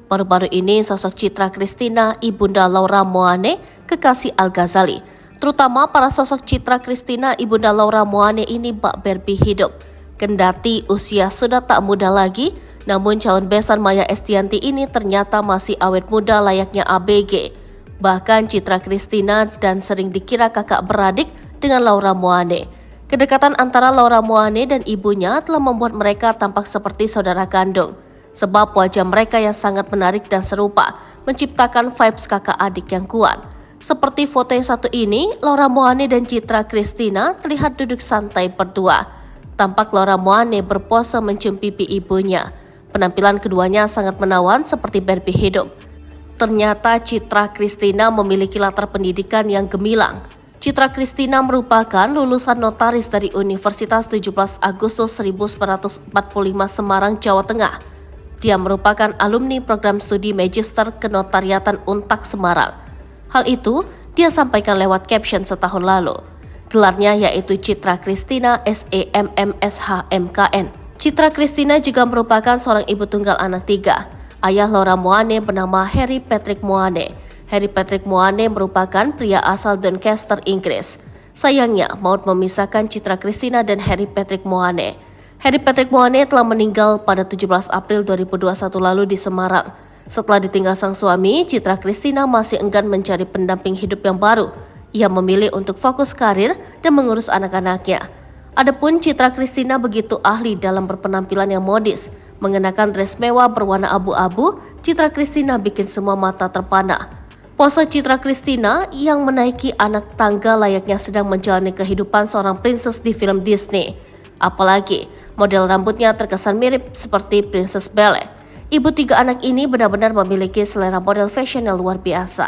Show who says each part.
Speaker 1: Baru-baru ini sosok Citra Kristina, Ibunda Laura Moane, kekasih Al-Ghazali. Terutama para sosok Citra Kristina, Ibunda Laura Moane ini bak berbi hidup. Kendati usia sudah tak muda lagi, namun calon besan Maya Estianty ini ternyata masih awet muda layaknya ABG. Bahkan Citra Kristina dan sering dikira kakak beradik dengan Laura Moane. Kedekatan antara Laura Moane dan ibunya telah membuat mereka tampak seperti saudara kandung. Sebab wajah mereka yang sangat menarik dan serupa menciptakan vibes kakak adik yang kuat. Seperti foto yang satu ini, Laura Moane dan Citra Kristina terlihat duduk santai berdua. Tampak Laura Moane berpose mencium pipi ibunya. Penampilan keduanya sangat menawan seperti Barbie hidup. Ternyata Citra Kristina memiliki latar pendidikan yang gemilang. Citra Kristina merupakan lulusan notaris dari Universitas 17 Agustus 1945 Semarang, Jawa Tengah. Dia merupakan alumni program studi Magister Kenotariatan Untak Semarang. Hal itu dia sampaikan lewat caption setahun lalu. Gelarnya yaitu Citra Kristina SEMMSHMKN. Citra Kristina juga merupakan seorang ibu tunggal anak 3. Ayah Laura Moane bernama Harry Patrick Moane. Harry Patrick Moane merupakan pria asal Doncaster, Inggris. Sayangnya, maut memisahkan Citra Kristina dan Harry Patrick Moane. Harry Patrick Moane telah meninggal pada 17 April 2021 lalu di Semarang. Setelah ditinggal sang suami, Citra Kristina masih enggan mencari pendamping hidup yang baru. Ia memilih untuk fokus karir dan mengurus anak-anaknya. Adapun Citra Kristina begitu ahli dalam berpenampilan yang modis. Mengenakan dress mewah berwarna abu-abu, Citra Kristina bikin semua mata terpana. Pose Citra Kristina yang menaiki anak tangga layaknya sedang menjalani kehidupan seorang princess di film Disney. Apalagi, model rambutnya terkesan mirip seperti Princess Belle. Ibu 3 anak ini benar-benar memiliki selera model fashion yang luar biasa.